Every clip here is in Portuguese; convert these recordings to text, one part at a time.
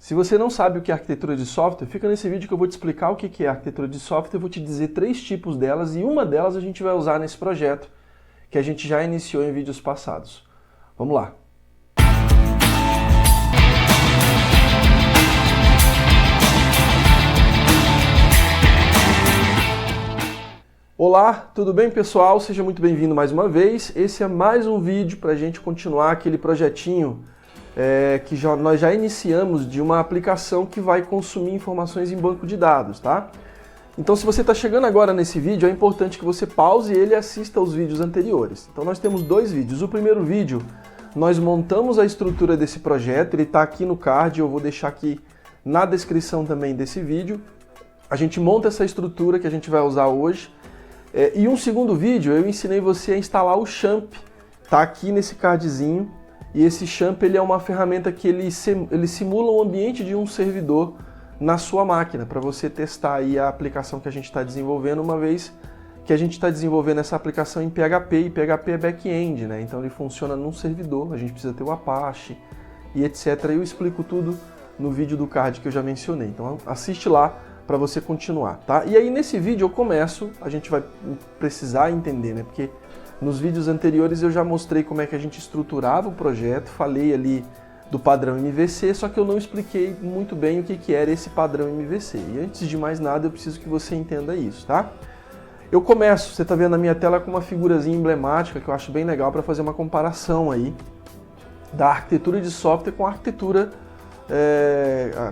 Se você não sabe o que é arquitetura de software, fica nesse vídeo que eu vou te explicar o que é arquitetura de software, eu vou te dizer 3 tipos delas e uma delas a gente vai usar nesse projeto que a gente já iniciou em vídeos passados. Vamos lá! Olá, tudo bem pessoal? Seja muito bem-vindo mais uma vez. Esse é mais um vídeo para a gente continuar aquele projetinho que nós já iniciamos de uma aplicação que vai consumir informações em banco de dados, tá? Então se você está chegando agora nesse vídeo, é importante que você pause ele e assista aos vídeos anteriores. Então nós temos 2 vídeos. O primeiro vídeo, nós montamos a estrutura desse projeto, ele está aqui no card, eu vou deixar aqui na descrição também desse vídeo. A gente monta essa estrutura que a gente vai usar hoje. E um segundo vídeo, eu ensinei você a instalar o Champ, tá aqui nesse cardzinho, e esse Champ ele é uma ferramenta que ele simula o ambiente de um servidor na sua máquina, para você testar aí a aplicação que a gente está desenvolvendo, uma vez que a gente está desenvolvendo essa aplicação em PHP, e PHP é back-end, né? Então ele funciona num servidor, a gente precisa ter o Apache e etc. Eu explico tudo no vídeo do card que eu já mencionei, então assiste lá para você continuar, tá? E aí nesse vídeo eu começo, a gente vai precisar entender, né? Porque nos vídeos anteriores eu já mostrei como é que a gente estruturava o projeto, falei ali do padrão MVC, só que eu não expliquei muito bem o que era esse padrão MVC. E antes de mais nada eu preciso que você entenda isso, tá? Eu começo, você está vendo na minha tela com uma figurazinha emblemática que eu acho bem legal para fazer uma comparação aí da arquitetura de software com a arquitetura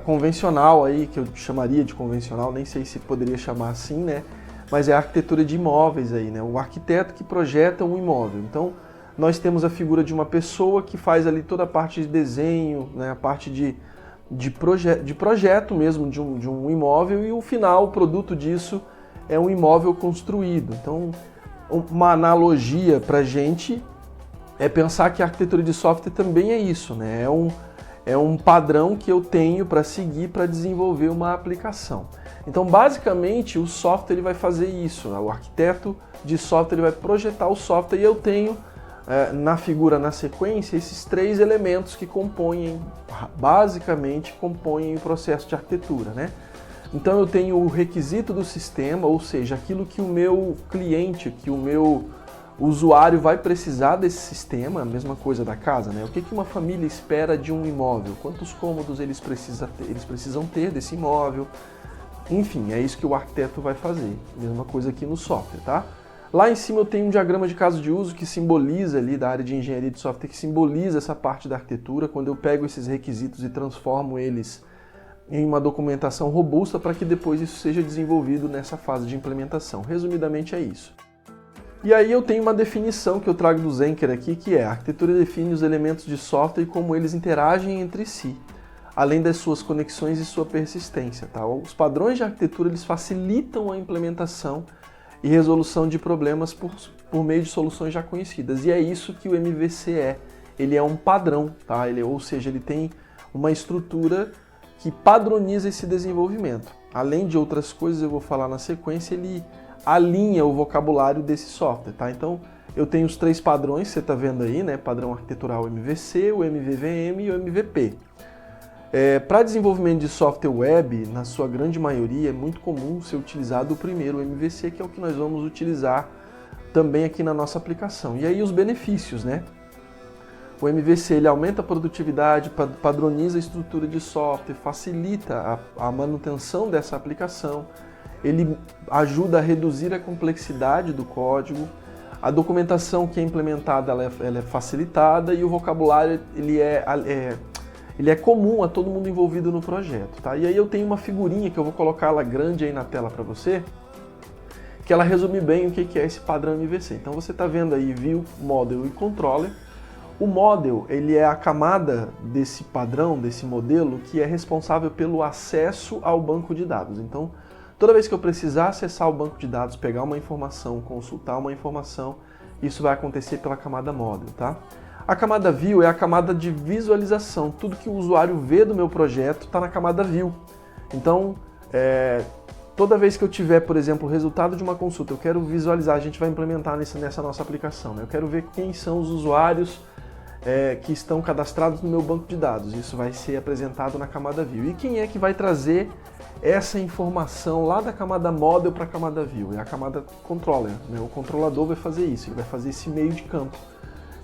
convencional aí, que eu chamaria de convencional, nem sei se poderia chamar assim, né? Mas é a arquitetura de imóveis aí, né? O arquiteto que projeta um imóvel. Então, nós temos a figura de uma pessoa que faz ali toda a parte de desenho, né? A parte de projeto mesmo de um imóvel, e o final, o produto disso é um imóvel construído. Então, uma analogia para a gente é pensar que a arquitetura de software também é isso, né? É um padrão que eu tenho para seguir para desenvolver uma aplicação. Então, basicamente, o software ele vai fazer isso, né? O arquiteto de software ele vai projetar o software e eu tenho na figura, na sequência, esses 3 elementos que basicamente compõem o processo de arquitetura, né? Então, eu tenho o requisito do sistema, ou seja, aquilo que o meu cliente, que o meu usuário vai precisar desse sistema, a mesma coisa da casa, né? O que uma família espera de um imóvel? Quantos cômodos eles precisam ter desse imóvel? Enfim, é isso que o arquiteto vai fazer. Mesma coisa aqui no software, tá? Lá em cima eu tenho um diagrama de caso de uso que simboliza ali, da área de engenharia de software, que simboliza essa parte da arquitetura, quando eu pego esses requisitos e transformo eles em uma documentação robusta para que depois isso seja desenvolvido nessa fase de implementação. Resumidamente é isso. E aí eu tenho uma definição que eu trago do Zenker aqui, que é: a arquitetura define os elementos de software e como eles interagem entre si, além das suas conexões e sua persistência. Tá? Os padrões de arquitetura eles facilitam a implementação e resolução de problemas por meio de soluções já conhecidas. E é isso que o MVC é. Ele é um padrão, tá? Ou seja, ele tem uma estrutura que padroniza esse desenvolvimento. Além de outras coisas, eu vou falar na sequência, ele alinha o vocabulário desse software, tá? Então, eu tenho os 3 padrões, você está vendo aí, né? Padrão arquitetural MVC, o MVVM e o MVP. Para desenvolvimento de software web, na sua grande maioria, é muito comum ser utilizado o primeiro, o MVC, que é o que nós vamos utilizar também aqui na nossa aplicação. E aí os benefícios, né? O MVC ele aumenta a produtividade, padroniza a estrutura de software, facilita a manutenção dessa aplicação, ele ajuda a reduzir a complexidade do código, a documentação que é implementada ela é facilitada e o vocabulário ele é comum a todo mundo envolvido no projeto. Tá? E aí eu tenho uma figurinha que eu vou colocar ela grande aí na tela para você, que ela resume bem o que é esse padrão MVC. Então você está vendo aí View, Model e Controller. O Model ele é a camada desse padrão, desse modelo, que é responsável pelo acesso ao banco de dados. Então, toda vez que eu precisar acessar o banco de dados, pegar uma informação, consultar uma informação, isso vai acontecer pela camada Model, tá? A camada View é a camada de visualização. Tudo que o usuário vê do meu projeto está na camada View. Então, toda vez que eu tiver, por exemplo, o resultado de uma consulta, eu quero visualizar, a gente vai implementar nessa nossa aplicação, né? Eu quero ver quem são os usuários que estão cadastrados no meu banco de dados. Isso vai ser apresentado na camada View. E quem é que vai trazer essa informação lá da camada Model para a camada View? É a camada Controller, né? O controlador vai fazer isso, ele vai fazer esse meio de campo.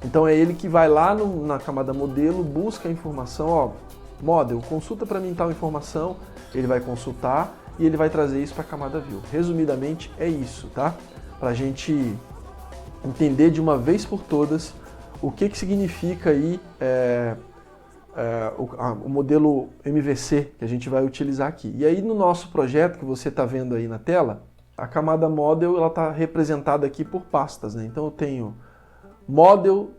Então é ele que vai lá na camada Modelo, busca a informação, ó, Model, consulta para mim tal informação, ele vai consultar e ele vai trazer isso para a camada View. Resumidamente é isso, tá? Para a gente entender de uma vez por todas o que significa aí o modelo MVC que a gente vai utilizar aqui. E aí no nosso projeto que você está vendo aí na tela, a camada Model ela está representada aqui por pastas, né? Então eu tenho Model,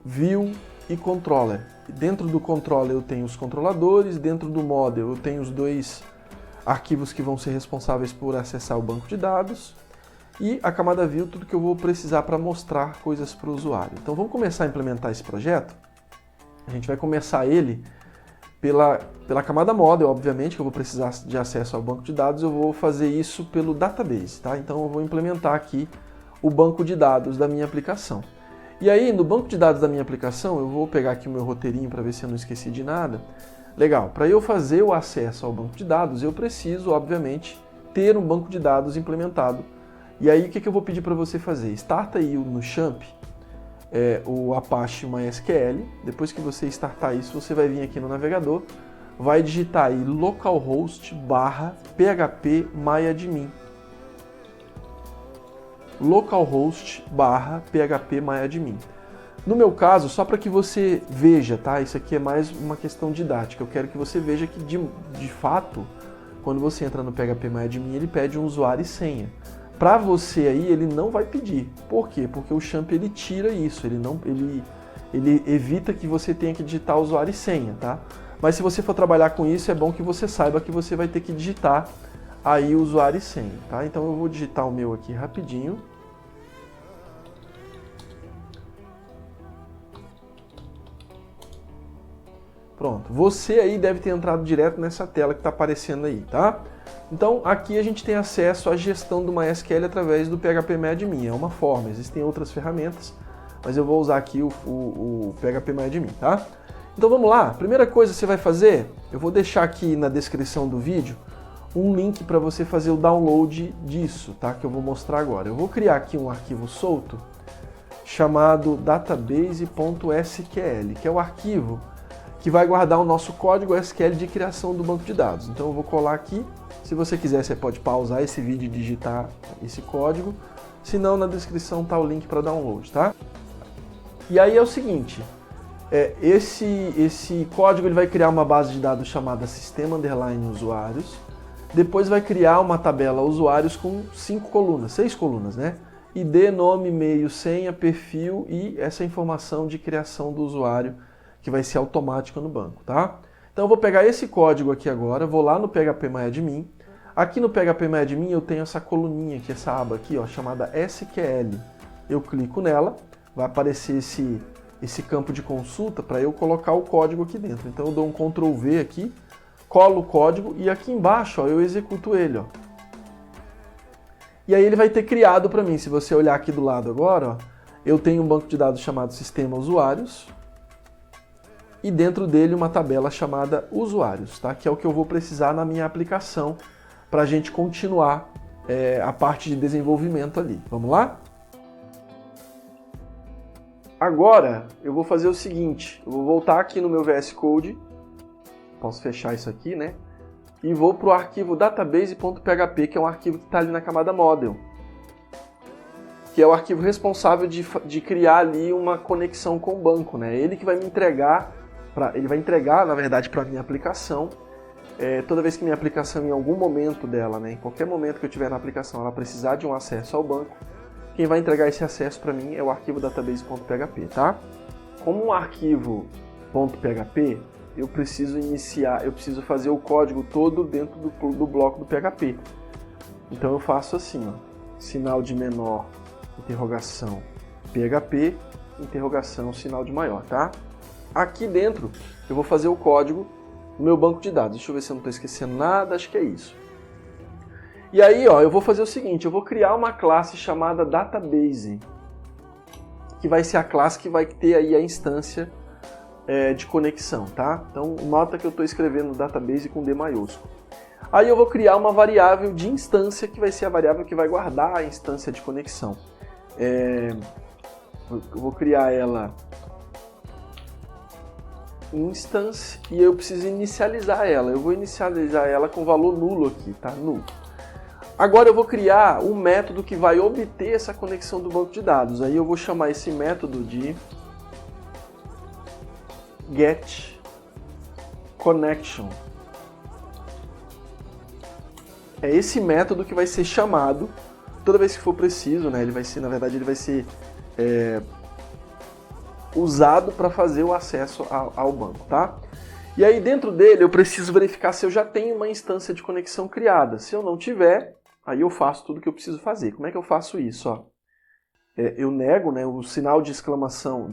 View e Controller. Dentro do Controller eu tenho os controladores, dentro do Model eu tenho os dois arquivos que vão ser responsáveis por acessar o banco de dados. E a camada View, tudo que eu vou precisar para mostrar coisas para o usuário. Então vamos começar a implementar esse projeto. A gente vai começar ele pela camada Model, obviamente, que eu vou precisar de acesso ao banco de dados. Eu vou fazer isso pelo database, tá? Então eu vou implementar aqui o banco de dados da minha aplicação. E aí, no banco de dados da minha aplicação, eu vou pegar aqui o meu roteirinho para ver se eu não esqueci de nada. Legal, para eu fazer o acesso ao banco de dados, eu preciso, obviamente, ter um banco de dados implementado. E aí, o que eu vou pedir para você fazer? Starta aí no XAMPP o Apache MySQL. Depois que você startar isso, você vai vir aqui no navegador, vai digitar aí localhost /php myadmin. Localhost /php myadmin. No meu caso, só para que você veja, tá? Isso aqui é mais uma questão didática. Eu quero que você veja que, de fato, quando você entra no PHP myadmin, ele pede um usuário e senha. Para você aí, ele não vai pedir. Por quê? Porque o XAMPP ele tira isso, ele evita que você tenha que digitar usuário e senha, tá? Mas se você for trabalhar com isso, é bom que você saiba que você vai ter que digitar aí o usuário e senha, tá? Então eu vou digitar o meu aqui rapidinho. Pronto, você aí deve ter entrado direto nessa tela que está aparecendo aí, tá? Então aqui a gente tem acesso à gestão do MySQL através do PHP myadmin, é uma forma, existem outras ferramentas, mas eu vou usar aqui o PHP myadmin, tá? Então vamos lá, primeira coisa que você vai fazer, eu vou deixar aqui na descrição do vídeo um link para você fazer o download disso, tá? Que eu vou mostrar agora. Eu vou criar aqui um arquivo solto chamado database.sql, que é o arquivo que vai guardar o nosso código SQL de criação do banco de dados. Então eu vou colar aqui. Se você quiser, você pode pausar esse vídeo e digitar esse código. Se não, na descrição está o link para download, tá? E aí é o seguinte, esse código ele vai criar uma base de dados chamada sistema_usuários. Depois vai criar uma tabela usuários com 6 colunas, né? ID, nome, e-mail, senha, perfil e essa informação de criação do usuário que vai ser automática no banco, tá? Então eu vou pegar esse código aqui agora, vou lá no PHP myadmin. Aqui no PHP myadmin eu tenho essa coluninha aqui, essa aba aqui, ó, chamada SQL. Eu clico nela, vai aparecer esse campo de consulta para eu colocar o código aqui dentro. Então eu dou um Ctrl V aqui, colo o código e aqui embaixo, ó, eu executo ele, ó. E aí ele vai ter criado para mim, se você olhar aqui do lado agora, ó, eu tenho um banco de dados chamado Sistema Usuários e dentro dele uma tabela chamada Usuários, tá? Que é o que eu vou precisar na minha aplicação para a gente continuar a parte de desenvolvimento ali. Vamos lá? Agora eu vou fazer o seguinte, eu vou voltar aqui no meu VS Code, posso fechar isso aqui, né? E vou para o arquivo database.php, que é um arquivo que está ali na camada Model, que é o arquivo responsável de criar ali uma conexão com o banco, né? Ele que vai me entregar, ele vai entregar, na verdade, para a minha aplicação. Toda vez que minha aplicação, em algum momento dela, né, em qualquer momento que eu tiver na aplicação, ela precisar de um acesso ao banco, quem vai entregar esse acesso para mim é o arquivo database.php, tá? Como um arquivo .php, eu preciso fazer o código todo dentro do bloco do PHP. Então eu faço assim, ó, sinal de menor, interrogação, PHP, interrogação, sinal de maior, tá? Aqui dentro eu vou fazer o código no meu banco de dados. Deixa eu ver se eu não estou esquecendo nada, acho que é isso. E aí, ó, eu vou fazer o seguinte, eu vou criar uma classe chamada database. que vai ser a classe que vai ter aí a instância de conexão, tá? Então, nota que eu estou escrevendo no database com D maiúsculo. Aí eu vou criar uma variável de instância, que vai ser a variável que vai guardar a instância de conexão. Eu vou criar ela instance e eu preciso inicializar ela. Eu vou inicializar ela com valor nulo aqui, tá? Nulo. Agora eu vou criar um método que vai obter essa conexão do banco de dados. Aí eu vou chamar esse método de getConnection. É esse método que vai ser chamado toda vez que for preciso, né? Ele vai ser, na verdade, ele vai ser usado para fazer o acesso ao banco, tá? E aí dentro dele eu preciso verificar se eu já tenho uma instância de conexão criada. Se eu não tiver, aí eu faço tudo o que eu preciso fazer. Como é que eu faço isso? Ó? Eu nego, né? O sinal de exclamação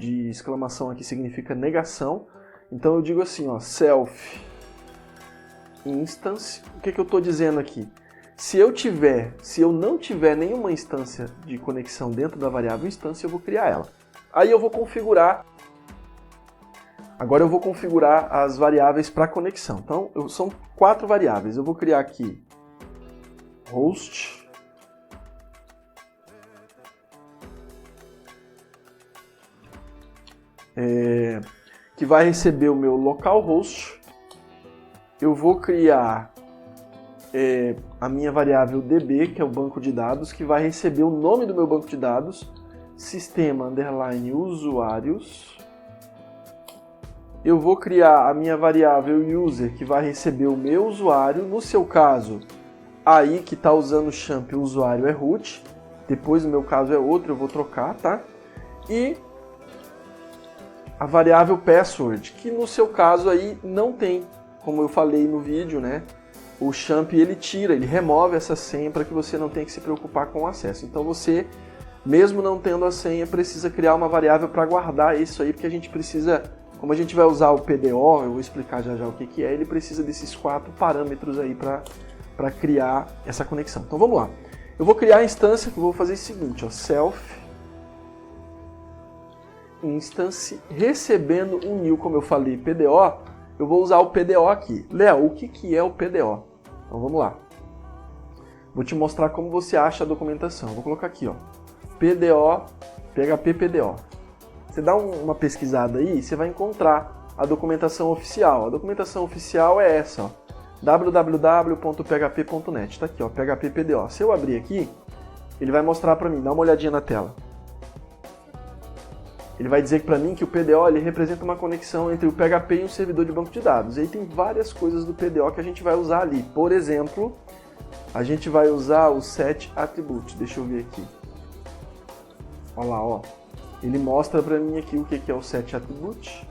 aqui significa negação. Então eu digo assim, ó, self instance. O que eu estou dizendo aqui? Se eu não tiver nenhuma instância de conexão dentro da variável instância, eu vou criar ela. Aí eu vou configurar. Agora eu vou configurar as variáveis para conexão. Então, são 4 variáveis. Eu vou criar aqui host, que vai receber o meu localhost. Eu vou criar a minha variável DB, que é o banco de dados, que vai receber o nome do meu banco de dados, sistema_usuários. Eu vou criar a minha variável user, que vai receber o meu usuário. No seu caso, aí que está usando o champ, o usuário é root. Depois, no meu caso, é outro, eu vou trocar, tá? E a variável password, que no seu caso aí não tem, como eu falei no vídeo, né? O champ ele remove essa senha para que você não tenha que se preocupar com o acesso. Então você, mesmo não tendo a senha, precisa criar uma variável para guardar isso aí, porque a gente precisa, como a gente vai usar o PDO, eu vou explicar já já o que é, ele precisa desses 4 parâmetros aí para criar essa conexão. Então vamos lá. Eu vou criar a instância, que eu vou fazer o seguinte, ó, self instance, recebendo um new, como eu falei, PDO, eu vou usar o PDO aqui. Léo, o que é o PDO? Então vamos lá. Vou te mostrar como você acha a documentação. Vou colocar aqui, ó, PDO, PHP PDO. Você dá uma pesquisada aí, você vai encontrar a documentação oficial. A documentação oficial é essa, ó, www.php.net. Tá aqui, ó, PHP PDO. Se eu abrir aqui, ele vai mostrar para mim, dá uma olhadinha na tela. Ele vai dizer para mim que o PDO ele representa uma conexão entre o PHP e um servidor de banco de dados. E aí tem várias coisas do PDO que a gente vai usar ali. Por exemplo, a gente vai usar o setAttribute. Deixa eu ver aqui. Olha lá, ó. Ele mostra para mim aqui o que é o setAttribute.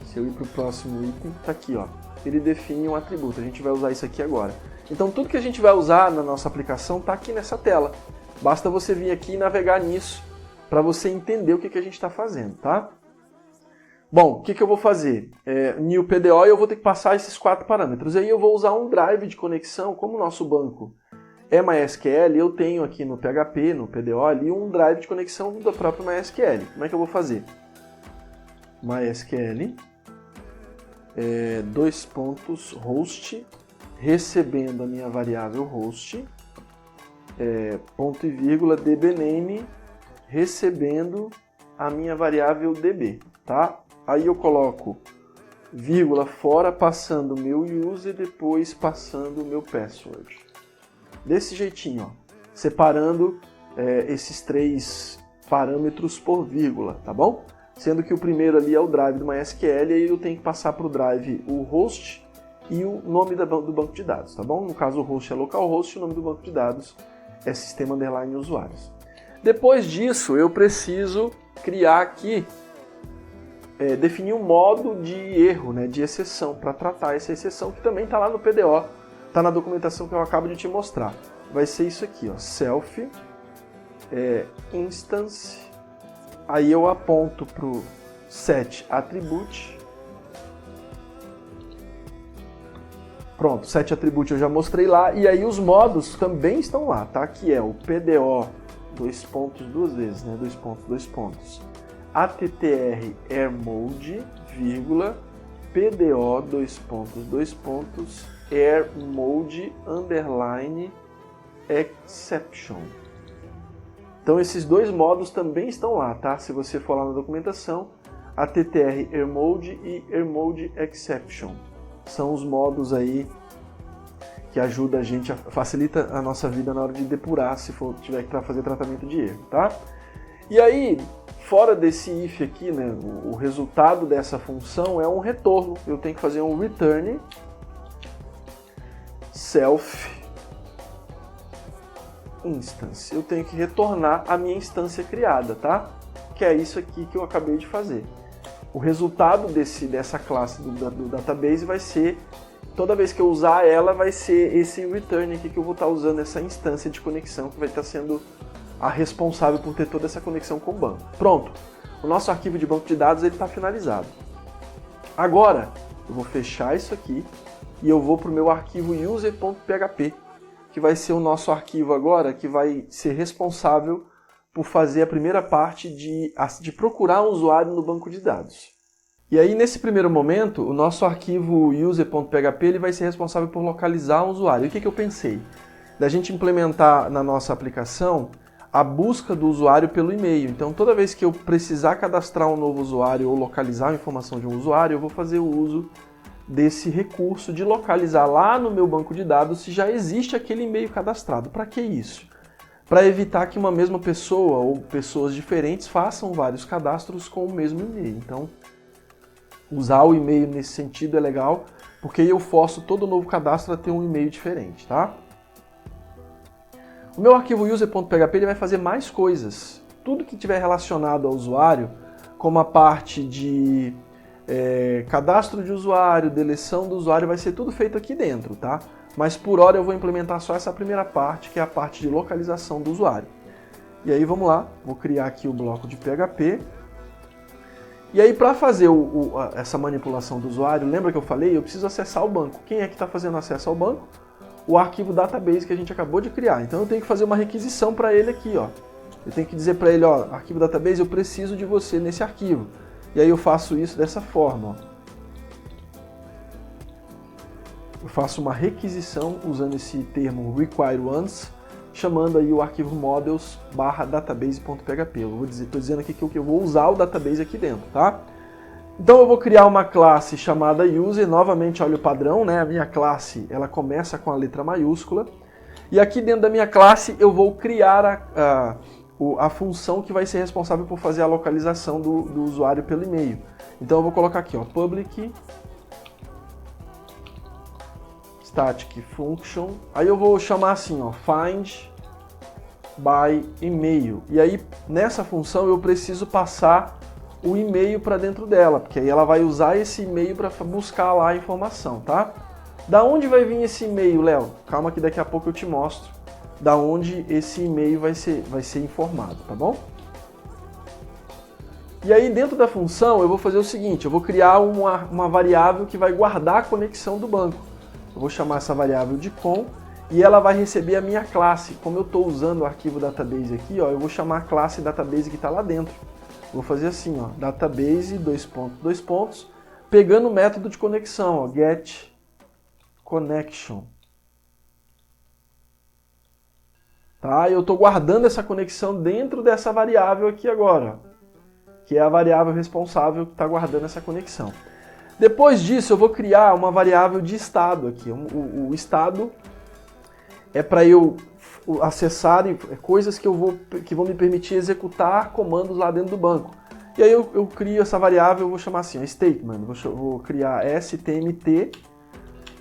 Se eu ir para o próximo item, tá aqui, ó. Ele define um atributo. A gente vai usar isso aqui agora. Então tudo que a gente vai usar na nossa aplicação tá aqui nessa tela. Basta você vir aqui e navegar nisso para você entender o que a gente está fazendo, tá? Bom, o que eu vou fazer? New PDO, eu vou ter que passar esses 4 parâmetros. Aí eu vou usar um drive de conexão, como o nosso banco é MySQL, eu tenho aqui no PHP, no PDO ali, um drive de conexão da própria MySQL. Como é que eu vou fazer? MySQL, host, recebendo a minha variável host, ponto e vírgula, dbname, recebendo a minha variável db, tá? Aí eu coloco vírgula fora, passando o meu user, depois passando o meu password. Desse jeitinho, ó, separando esses 3 parâmetros por vírgula, tá bom? Sendo que o primeiro ali é o drive do MySQL, e aí eu tenho que passar para o drive o host e o nome do banco de dados, tá bom? No caso o host é localhost e o nome do banco de dados é sistema_usuários. Depois disso, eu preciso criar aqui, definir um modo de erro, né, de exceção, para tratar essa exceção, que também está lá no PDO, está na documentação que eu acabo de te mostrar. Vai ser isso aqui, ó, self instance, aí eu aponto para o setAttribute. Pronto, setAttribute eu já mostrei lá, e aí os modos também estão lá, tá? Que é o PDO dois pontos duas vezes, né? Dois pontos. attr airMode, vírgula, pdo, dois pontos, airMode, underline, exception. Então esses dois modos também estão lá, tá? Se você for lá na documentação, attr airMode e airMode exception. São os modos aí que ajuda a gente, facilita a nossa vida na hora de depurar, se tiver que fazer tratamento de erro, tá? E aí, fora desse if aqui, né, o resultado dessa função é um retorno. Eu tenho que fazer um return self instance. Eu tenho que retornar a minha instância criada, tá? Que é isso aqui que eu acabei de fazer. O resultado dessa classe do database vai ser, toda vez que eu usar ela, vai ser esse return aqui que eu vou estar usando, essa instância de conexão que vai estar sendo a responsável por ter toda essa conexão com o banco. Pronto, o nosso arquivo de banco de dados está finalizado. Agora, eu vou fechar isso aqui e eu vou para o meu arquivo user.php, que vai ser o nosso arquivo agora, que vai ser responsável por fazer a primeira parte de procurar um usuário no banco de dados. E aí, nesse primeiro momento, o nosso arquivo user.php ele vai ser responsável por localizar um usuário. E o que eu pensei? Da gente implementar na nossa aplicação a busca do usuário pelo e-mail. Então, toda vez que eu precisar cadastrar um novo usuário ou localizar a informação de um usuário, eu vou fazer o uso desse recurso de localizar lá no meu banco de dados se já existe aquele e-mail cadastrado. Para que isso? Para evitar que uma mesma pessoa ou pessoas diferentes façam vários cadastros com o mesmo e-mail. Então, usar o e-mail nesse sentido é legal, porque eu forço todo novo cadastro a ter um e-mail diferente, tá? O meu arquivo user.php ele vai fazer mais coisas. Tudo que tiver relacionado ao usuário, como a parte de cadastro de usuário, deleção do usuário, vai ser tudo feito aqui dentro, tá? Mas por hora eu vou implementar só essa primeira parte, que é a parte de localização do usuário. E aí vamos lá, vou criar aqui o bloco de PHP. E aí para fazer essa manipulação do usuário, lembra que eu falei? Eu preciso acessar o banco. Quem é que está fazendo acesso ao banco? O arquivo database que a gente acabou de criar. Então eu tenho que fazer uma requisição para ele aqui, ó. Eu tenho que dizer para ele, ó, arquivo database, eu preciso de você nesse arquivo. E aí eu faço isso dessa forma, ó. Eu faço uma requisição usando esse termo require once, chamando aí o arquivo models/database.php. Eu estou dizendo aqui que eu vou usar o database aqui dentro, tá? Então eu vou criar uma classe chamada user, novamente olha o padrão, né? A minha classe ela começa com a letra maiúscula, e aqui dentro da minha classe eu vou criar a função que vai ser responsável por fazer a localização do usuário pelo e-mail. Então eu vou colocar aqui, ó, public static function, aí eu vou chamar assim, ó, find by email, e aí nessa função eu preciso passar o e-mail para dentro dela, porque aí ela vai usar esse e-mail para buscar lá a informação, tá? Da onde vai vir esse e-mail, Léo? Calma que daqui a pouco eu te mostro da onde esse e-mail vai ser informado, tá bom? E aí dentro da função eu vou fazer o seguinte, eu vou criar uma variável que vai guardar a conexão do banco. Eu vou chamar essa variável de com e ela vai receber a minha classe. Como eu estou usando o arquivo database aqui, ó, eu vou chamar a classe database que está lá dentro. Vou fazer assim, ó, database, dois pontos, pegando o método de conexão, ó, get connection. Tá? Eu estou guardando essa conexão dentro dessa variável aqui agora, ó, que é a variável responsável que está guardando essa conexão. Depois disso, eu vou criar uma variável de estado aqui. O estado é para eu acessar coisas que vão me permitir executar comandos lá dentro do banco. E aí eu crio essa variável, eu vou chamar assim, statement. Vou criar stmt,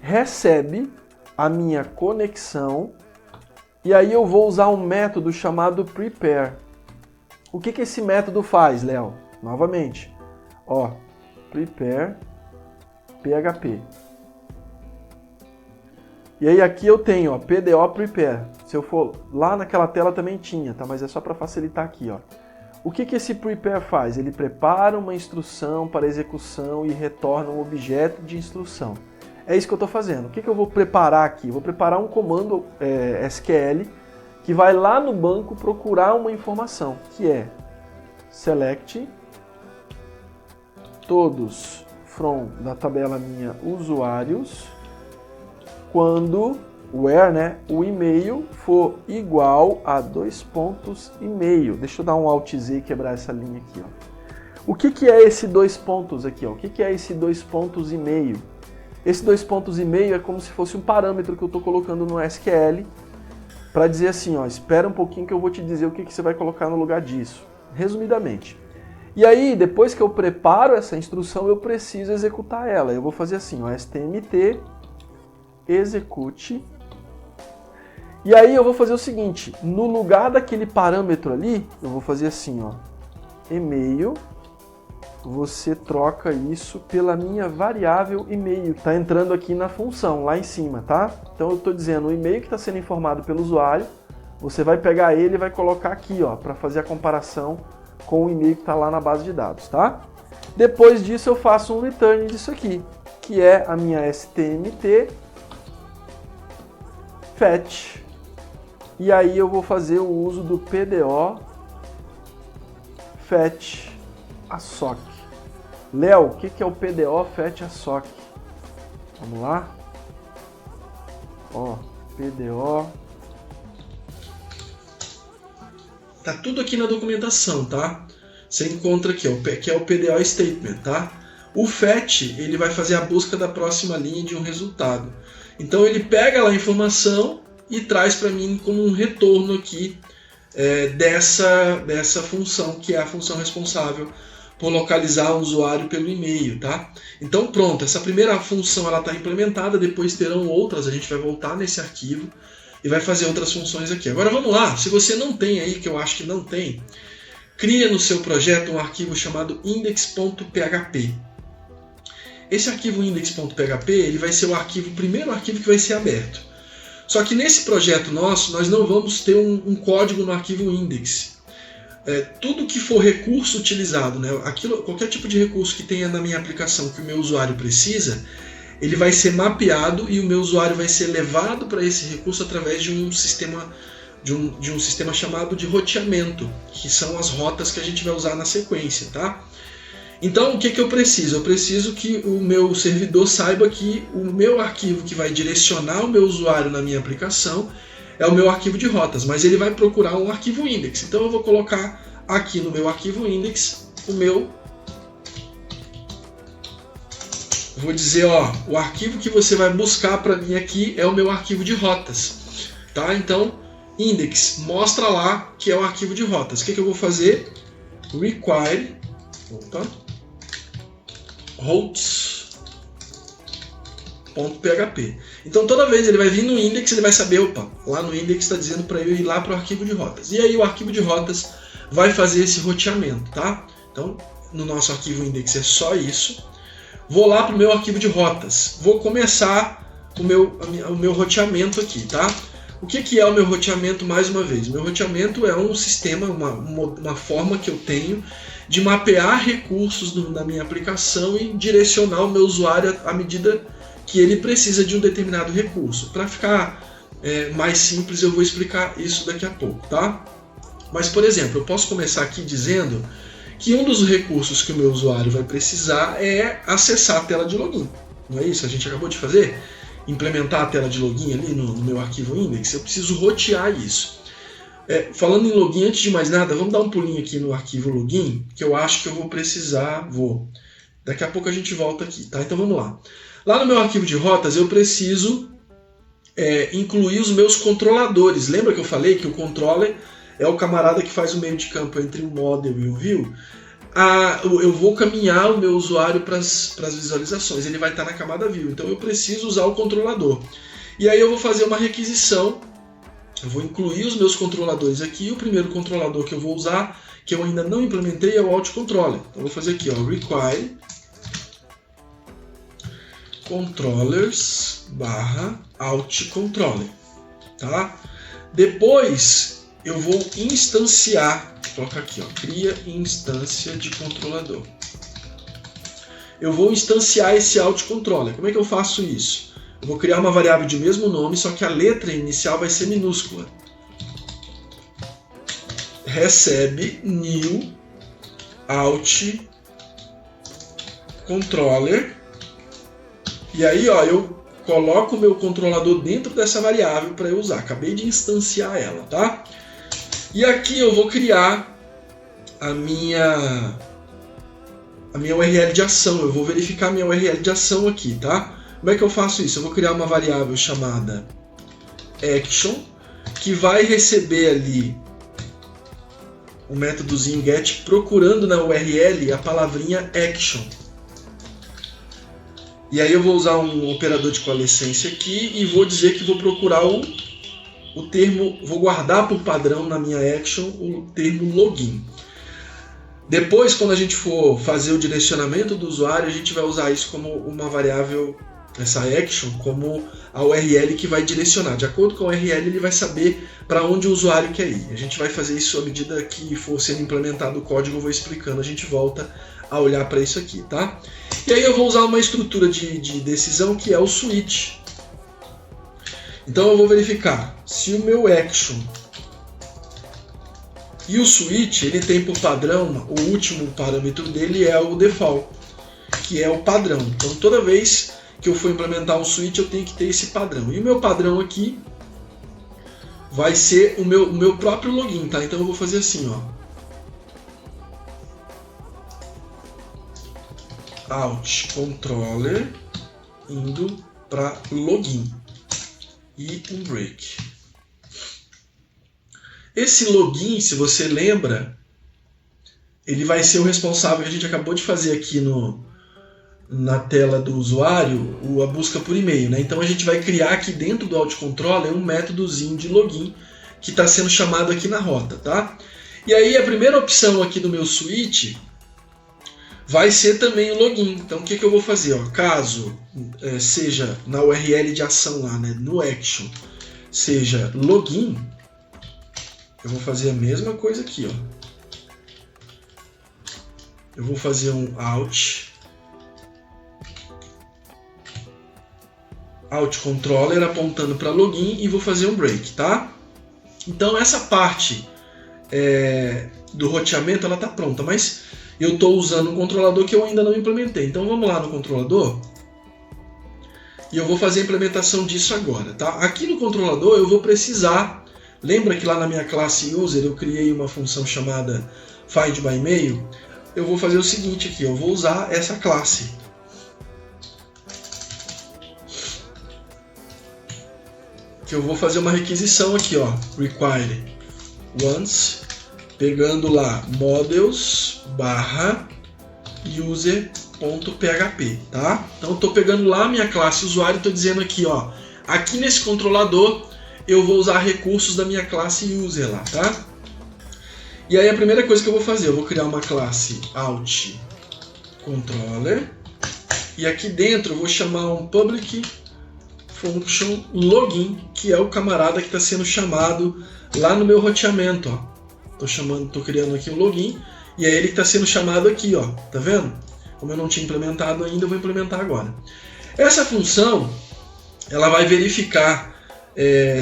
recebe a minha conexão, e aí eu vou usar um método chamado prepare. O que esse método faz, Léo? Novamente, ó, prepare PHP. E aí aqui eu tenho, ó, PDO prepare. Se eu for lá naquela tela também tinha, tá? Mas é só para facilitar aqui, ó. O que esse prepare faz? Ele prepara uma instrução para execução e retorna um objeto de instrução. É isso que eu estou fazendo. O que eu vou preparar aqui? Eu vou preparar um comando SQL que vai lá no banco procurar uma informação, que é select todos from da tabela minha usuários quando where, né, o e-mail for igual a 2 pontos e-mail. Deixa eu dar um Alt Z e quebrar essa linha aqui, ó. O que é esse 2 pontos aqui, ó? O que é esse 2 pontos e meio? Esse 2 pontos e meio é como se fosse um parâmetro que eu estou colocando no SQL para dizer assim, ó, espera um pouquinho que eu vou te dizer o que você vai colocar no lugar disso, resumidamente. E aí, depois que eu preparo essa instrução, eu preciso executar ela. Eu vou fazer assim, ó, stmt execute. E aí eu vou fazer o seguinte, no lugar daquele parâmetro ali, eu vou fazer assim, ó, e-mail, você troca isso pela minha variável e-mail, que está entrando aqui na função, lá em cima, tá? Então eu estou dizendo, o e-mail que está sendo informado pelo usuário, você vai pegar ele e vai colocar aqui, ó, para fazer a comparação com o e-mail que está lá na base de dados, tá? Depois disso eu faço um return disso aqui, que é a minha stmt fetch. E aí eu vou fazer o uso do PDO fetch assoc. Léo, o que é o PDO fetch assoc? Vamos lá? Ó, PDO. Tá tudo aqui na documentação, tá? Você encontra aqui, ó, que é o PDO statement, tá? O fetch, ele vai fazer a busca da próxima linha de um resultado. Então ele pega lá a informação e traz para mim como um retorno aqui dessa função, que é a função responsável por localizar o usuário pelo e-mail, tá? Então pronto, essa primeira função ela está implementada, depois terão outras, a gente vai voltar nesse arquivo e vai fazer outras funções aqui. Agora vamos lá, se você não tem aí, que eu acho que não tem, cria no seu projeto um arquivo chamado index.php. Esse arquivo index.php ele vai ser o primeiro arquivo que vai ser aberto. Só que nesse projeto nosso, nós não vamos ter um código no arquivo index. Tudo que for recurso utilizado, né, qualquer tipo de recurso que tenha na minha aplicação que o meu usuário precisa, ele vai ser mapeado e o meu usuário vai ser levado para esse recurso através de um sistema chamado de roteamento, que são as rotas que a gente vai usar na sequência, tá? Então o que eu preciso? Eu preciso que o meu servidor saiba que o meu arquivo que vai direcionar o meu usuário na minha aplicação é o meu arquivo de rotas, mas ele vai procurar um arquivo index. Então eu vou colocar aqui no meu arquivo index vou dizer, ó, o arquivo que você vai buscar para mim aqui é o meu arquivo de rotas, tá? Então index mostra lá que é o arquivo de rotas. O que eu vou fazer? Require routes.php. Então toda vez ele vai vir no index, ele vai saber, opa, lá no index está dizendo para eu ir lá para o arquivo de rotas. E aí o arquivo de rotas vai fazer esse roteamento, tá? Então no nosso arquivo index é só isso. Vou lá para o meu arquivo de rotas. Vou começar o meu roteamento aqui, tá? O que é o meu roteamento mais uma vez? O meu roteamento é um sistema, uma forma que eu tenho de mapear recursos na minha aplicação e direcionar o meu usuário à medida que ele precisa de um determinado recurso. Para ficar mais simples, eu vou explicar isso daqui a pouco, tá? Mas, por exemplo, eu posso começar aqui dizendo que um dos recursos que o meu usuário vai precisar é acessar a tela de login. Não é isso? A gente acabou de fazer? Implementar a tela de login ali no meu arquivo index. Eu preciso rotear isso. Falando em login, antes de mais nada, vamos dar um pulinho aqui no arquivo login, que eu acho que eu vou precisar. Daqui a pouco a gente volta aqui, tá? Então vamos lá. Lá no meu arquivo de rotas eu preciso incluir os meus controladores. Lembra que eu falei que o controller é o camarada que faz o meio de campo entre o model e o view? Eu vou caminhar o meu usuário para as visualizações. Ele vai estar na camada view, então eu preciso usar o controlador. E aí eu vou fazer uma requisição. Eu vou incluir os meus controladores aqui. O primeiro controlador que eu vou usar, que eu ainda não implementei, é o AutoController. Então eu vou fazer aqui, ó, require controllers /AutoController, tá? Depois eu vou instanciar, coloca aqui, ó, cria instância de controlador. Eu vou instanciar esse AutoController. Como é que eu faço isso? Eu vou criar uma variável de mesmo nome, só que a letra inicial vai ser minúscula. recebe new out controller. E aí, ó, eu coloco o meu controlador dentro dessa variável para eu usar. Acabei de instanciar ela, tá? E aqui eu vou criar a minha URL de ação. Eu vou verificar a minha URL de ação aqui, tá? Como é que eu faço isso? Eu vou criar uma variável chamada action, que vai receber ali o métodozinho get procurando na URL a palavrinha action. E aí eu vou usar um operador de coalescência aqui e vou dizer que vou procurar o termo, vou guardar por padrão na minha action o termo login. Depois, quando a gente for fazer o direcionamento do usuário, a gente vai usar isso como uma variável, essa action, como a URL que vai direcionar. De acordo com a URL, ele vai saber para onde o usuário quer ir. A gente vai fazer isso à medida que for sendo implementado o código, eu vou explicando, a gente volta a olhar para isso aqui, tá? E aí eu vou usar uma estrutura de decisão que é o switch. Então eu vou verificar se o meu action e o switch, ele tem por padrão, o último parâmetro dele é o default, que é o padrão. Então toda vez que eu for implementar um switch, eu tenho que ter esse padrão. E o meu padrão aqui vai ser o meu próprio login, tá? Então eu vou fazer assim, ó. Out controller indo para login e um break. Esse login, se você lembra, ele vai ser o responsável que a gente acabou de fazer aqui na tela do usuário, a busca por e-mail, né? Então a gente vai criar aqui dentro do autocontroller um métodozinho de login que está sendo chamado aqui na rota, tá? E aí a primeira opção aqui do meu switch vai ser também o login. Então o que eu vou fazer? Ó, caso seja na URL de ação lá, né, no action, seja login, eu vou fazer a mesma coisa aqui, ó. Eu vou fazer um out controller apontando para login e vou fazer um break, tá? Então essa parte do roteamento ela está pronta, mas eu estou usando um controlador que eu ainda não implementei. Então vamos lá no controlador e eu vou fazer a implementação disso agora, tá? Aqui no controlador eu vou precisar, lembra que lá na minha classe user eu criei uma função chamada find by email? Eu vou fazer o seguinte aqui, eu vou usar essa classe. Que eu vou fazer uma requisição aqui, ó, require once, pegando lá models /user.php, tá? Então eu estou pegando lá a minha classe usuário e estou dizendo aqui, ó, aqui nesse controlador eu vou usar recursos da minha classe user lá, tá? E aí a primeira coisa que eu vou fazer, eu vou criar uma classe out controller e aqui dentro eu vou chamar um public function login, que é o camarada que está sendo chamado lá no meu roteamento, ó. Tô criando aqui um login e é ele que está sendo chamado aqui, ó. Tá vendo? Como eu não tinha implementado ainda, eu vou implementar agora. Essa função, ela vai verificar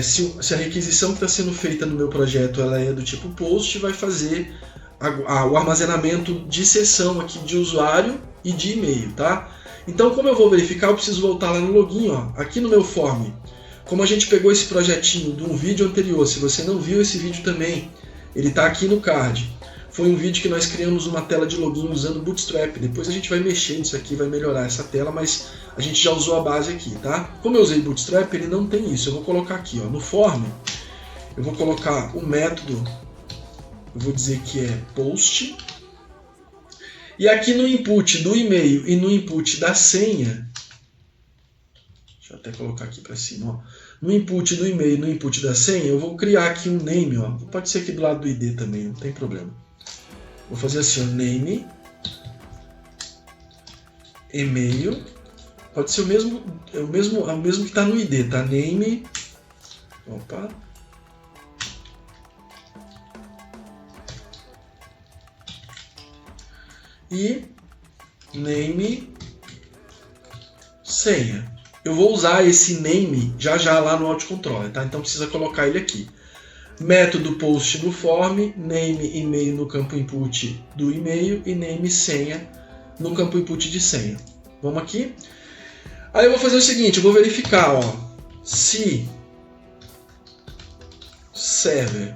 se a requisição que está sendo feita no meu projeto ela é do tipo post, vai fazer o armazenamento de sessão aqui de usuário e de e-mail, tá? Então, como eu vou verificar, eu preciso voltar lá no login, ó, aqui no meu form. Como a gente pegou esse projetinho de um vídeo anterior, se você não viu esse vídeo também, ele está aqui no card. Foi um vídeo que nós criamos uma tela de login usando Bootstrap. Depois a gente vai mexer nisso aqui, vai melhorar essa tela, mas a gente já usou a base aqui, tá? Como eu usei Bootstrap, ele não tem isso. Eu vou colocar aqui, ó, no form, eu vou colocar o método, eu vou dizer que é post. E aqui no input do e-mail e no input da senha, deixa eu até colocar aqui para cima, ó. No input do e-mail e no input da senha, eu vou criar aqui um name, ó. Pode ser aqui do lado do ID também, não tem problema. Vou fazer assim, ó, name, e-mail, pode ser o mesmo que está no ID, tá? Name, opa. E name senha. Eu vou usar esse name já lá no autocontroller, tá? Então precisa colocar ele aqui. método post no form, name e-mail no campo input do e-mail e name senha no campo input de senha. Vamos aqui. Aí eu vou fazer o seguinte, eu vou verificar, ó, se server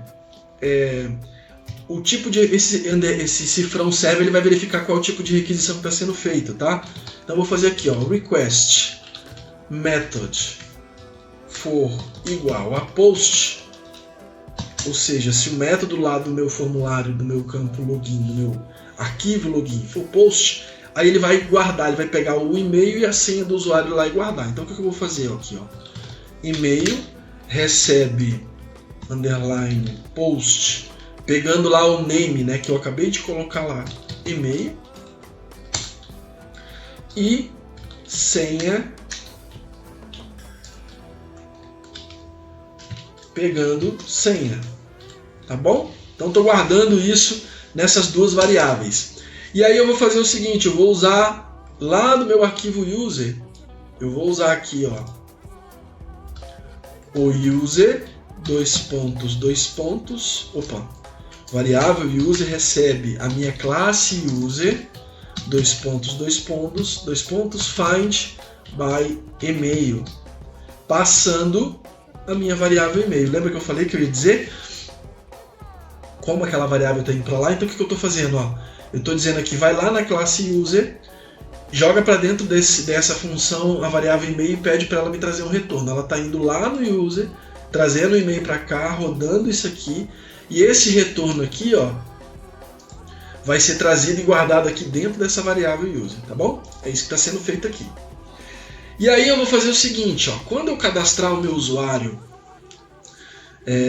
o tipo de esse cifrão server, ele vai verificar qual é o tipo de requisição que está sendo feito, tá? Então eu vou fazer aqui, ó, request method for igual a post, ou seja, se o método lá do meu formulário, do meu campo login, do meu arquivo login for post, aí ele vai guardar, ele vai pegar o e-mail e a senha do usuário lá e guardar. Então o que eu vou fazer aqui, ó? E-mail recebe underline post, pegando lá o name, né, que eu acabei de colocar lá, e-mail, e senha pegando senha, tá bom? Então estou guardando isso nessas duas variáveis. E aí eu vou fazer o seguinte, eu vou usar lá do meu arquivo user, eu vou usar aqui, ó, o user, variável user recebe a minha classe user, find by e-mail, passando a minha variável e-mail. Lembra que eu falei que eu ia dizer como aquela variável está indo para lá? Então o que eu estou fazendo? Ó, eu estou dizendo aqui, vai lá na classe user, joga para dentro dessa função a variável e-mail e pede para ela me trazer um retorno. Ela está indo lá no user, trazendo o e-mail para cá, rodando isso aqui, e esse retorno aqui, ó, vai ser trazido e guardado aqui dentro dessa variável user, tá bom? É isso que está sendo feito aqui. E aí eu vou fazer o seguinte, ó, quando eu cadastrar o meu usuário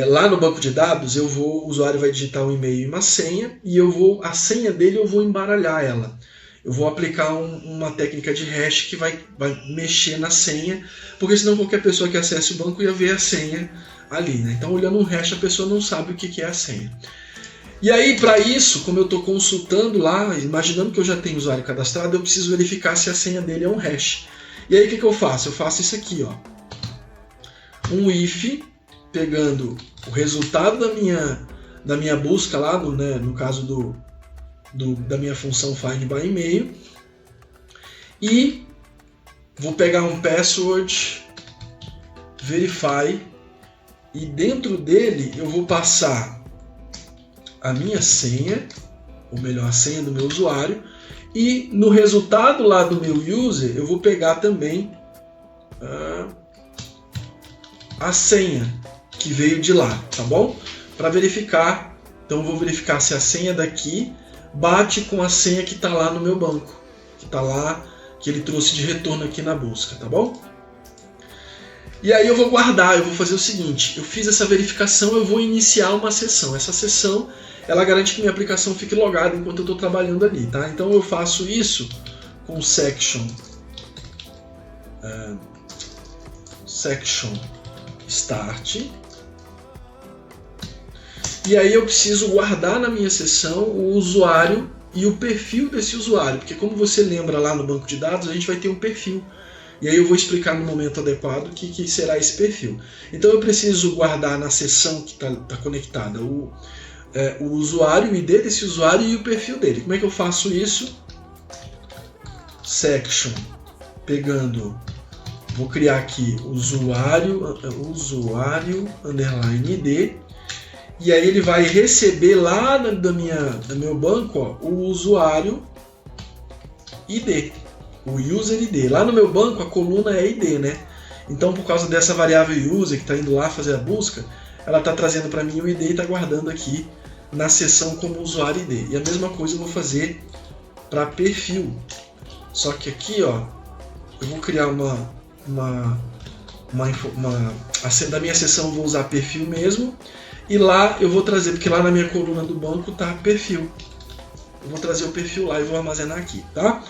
lá no banco de dados, o usuário vai digitar um e-mail e uma senha, e a senha dele eu vou embaralhar ela. Eu vou aplicar uma técnica de hash que vai mexer na senha, porque senão qualquer pessoa que acesse o banco ia ver a senha ali, né? Então olhando um hash a pessoa não sabe o que é a senha. E aí para isso, como eu estou consultando lá, imaginando que eu já tenho o usuário cadastrado, eu preciso verificar se a senha dele é um hash. E aí o que eu faço? Eu faço isso aqui, ó, um if, pegando o resultado da minha busca lá, no caso da minha função find by e-mail, e vou pegar um password verify, e dentro dele eu vou passar a minha senha, ou melhor, a senha do meu usuário, e no resultado lá do meu user eu vou pegar também a senha que veio de lá, tá bom? Para verificar, então eu vou verificar se a senha daqui bate com a senha que está lá no meu banco, que está lá, que ele trouxe de retorno aqui na busca, tá bom? E aí eu vou guardar, eu vou fazer o seguinte, eu fiz essa verificação, eu vou iniciar uma sessão. Essa sessão, ela garante que minha aplicação fique logada enquanto eu estou trabalhando ali, tá? Então eu faço isso com section start, e aí eu preciso guardar na minha sessão o usuário e o perfil desse usuário, porque como você lembra lá no banco de dados, a gente vai ter um perfil. E aí eu vou explicar no momento adequado o que será esse perfil. Então eu preciso guardar na seção que está conectada o usuário, o ID desse usuário e o perfil dele. Como é que eu faço isso? Section, pegando, vou criar aqui usuário underline ID, e aí ele vai receber lá do meu banco, ó, o usuário ID. O user ID. Lá no meu banco a coluna é ID, né? Então por causa dessa variável user que está indo lá fazer a busca, ela está trazendo para mim o ID e está guardando aqui na seção como usuário ID. E a mesma coisa eu vou fazer para perfil. Só que aqui, ó, eu vou criar da minha seção eu vou usar perfil mesmo, e lá eu vou trazer, porque lá na minha coluna do banco está perfil. Eu vou trazer o perfil lá e vou armazenar aqui, tá?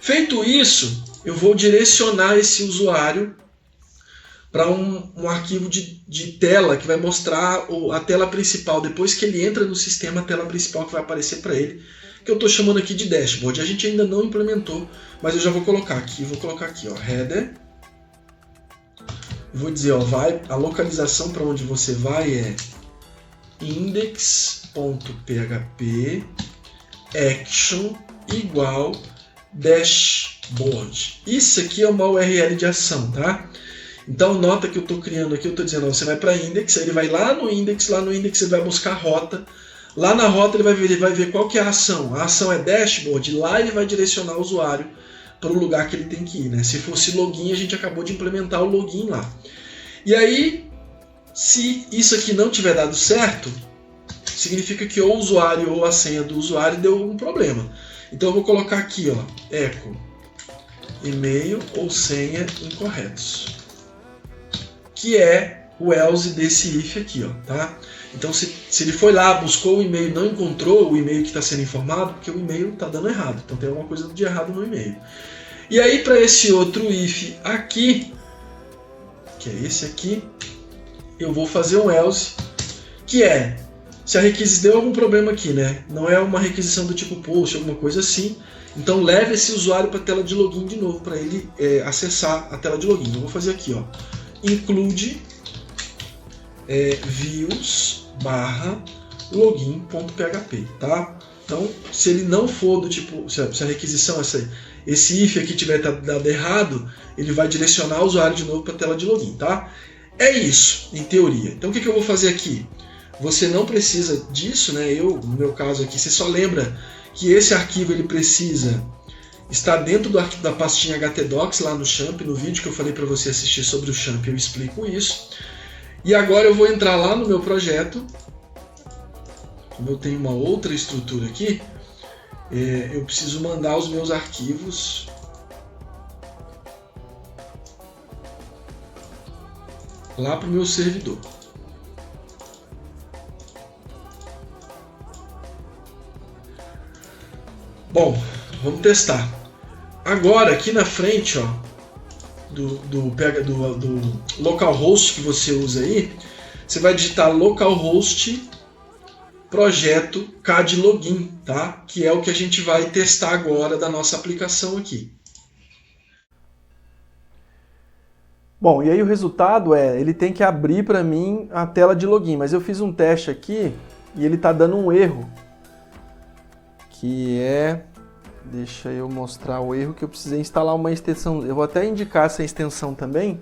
Feito isso, eu vou direcionar esse usuário para um arquivo de tela que vai mostrar a tela principal. Depois que ele entra no sistema, a tela principal que vai aparecer para ele, que eu estou chamando aqui de dashboard. A gente ainda não implementou, mas eu já vou colocar aqui. Vou colocar aqui, ó, header. Eu vou dizer, ó, a localização para onde você vai é index.php action igual dashboard. Isso aqui é uma URL de ação, tá? Então nota que eu estou criando aqui, eu estou dizendo, ó, você vai para index, aí ele vai lá no index ele vai buscar a rota. Lá na rota ele vai ver qual que é a ação. A ação é dashboard, lá ele vai direcionar o usuário para o lugar que ele tem que ir, né? Se fosse login, a gente acabou de implementar o login lá. E aí, se isso aqui não tiver dado certo, significa que ou o usuário ou a senha do usuário deu algum problema. Então eu vou colocar aqui, ó, echo e-mail ou senha incorretos, que é o else desse if aqui, ó, tá? Então se ele foi lá, buscou o e-mail, não encontrou o e-mail que está sendo informado, porque o e-mail está dando errado, então tem alguma coisa de errado no e-mail. E aí para esse outro if aqui, que é esse aqui, eu vou fazer um else, que é, se a requisição deu algum problema aqui, né? Não é uma requisição do tipo post, alguma coisa assim, então leve esse usuário para a tela de login de novo, para ele acessar a tela de login. Eu vou fazer aqui, ó, include views/login.php, tá? Então, se ele não for do tipo, se a requisição, esse if aqui tiver dado errado, ele vai direcionar o usuário de novo para a tela de login, tá? É isso, em teoria. Então, o que eu vou fazer aqui? Você não precisa disso, né? No meu caso aqui, você só lembra que esse arquivo ele precisa estar dentro da pastinha htdocs lá no Champ. No vídeo que eu falei para você assistir sobre o Champ, eu explico isso. E agora eu vou entrar lá no meu projeto. Como eu tenho uma outra estrutura aqui, eu preciso mandar os meus arquivos lá para o meu servidor. Bom, vamos testar. Agora, aqui na frente, ó, do localhost que você usa aí, você vai digitar localhost projeto cadlogin, tá? Que é o que a gente vai testar agora da nossa aplicação aqui. Bom, e aí o resultado ele tem que abrir para mim a tela de login, mas eu fiz um teste aqui e ele está dando um erro, que deixa eu mostrar o erro, que eu precisei instalar uma extensão. Eu vou até indicar essa extensão também,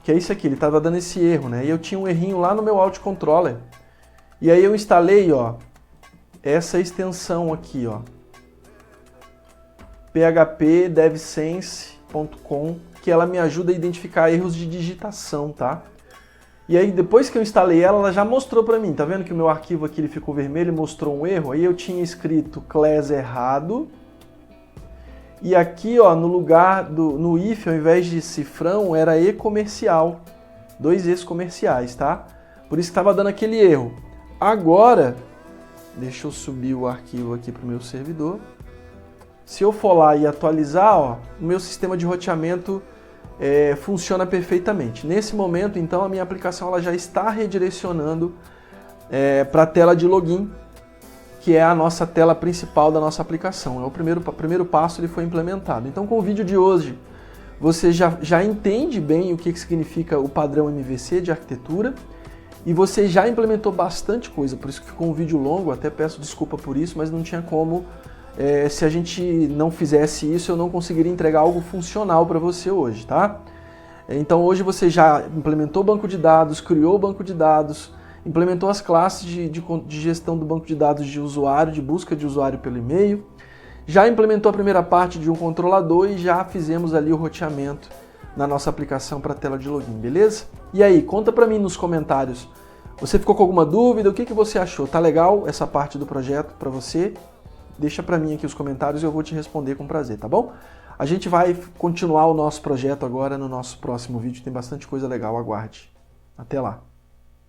que é isso aqui, ele estava dando esse erro, né? E eu tinha um errinho lá no meu autocontroller. E aí eu instalei, ó, essa extensão aqui, ó, phpdevsense.com, que ela me ajuda a identificar erros de digitação, tá? E aí depois que eu instalei ela já mostrou para mim, tá vendo que o meu arquivo aqui ele ficou vermelho e mostrou um erro? Aí eu tinha escrito class errado, e aqui, ó, no lugar no if, ao invés de cifrão, era e-comercial, 2 e's comerciais, tá? Por isso que estava dando aquele erro. Agora, deixa eu subir o arquivo aqui para o meu servidor. Se eu for lá e atualizar, ó, o meu sistema de roteamento funciona perfeitamente. Nesse momento, então, a minha aplicação ela já está redirecionando para a tela de login, que é a nossa tela principal da nossa aplicação. O primeiro passo ele foi implementado. Então, com o vídeo de hoje, você já entende bem o que significa o padrão MVC de arquitetura, e você já implementou bastante coisa, por isso que ficou um vídeo longo, até peço desculpa por isso, mas não tinha como, se a gente não fizesse isso, eu não conseguiria entregar algo funcional para você hoje, tá? Então hoje você já implementou o banco de dados, criou o banco de dados, implementou as classes de gestão do banco de dados de usuário, de busca de usuário pelo e-mail, já implementou a primeira parte de um controlador e já fizemos ali o roteamento na nossa aplicação para a tela de login, beleza? E aí, conta para mim nos comentários, você ficou com alguma dúvida? O que você achou? Tá legal essa parte do projeto para você? Deixa para mim aqui os comentários e eu vou te responder com prazer, tá bom? A gente vai continuar o nosso projeto agora no nosso próximo vídeo, tem bastante coisa legal, aguarde. Até lá!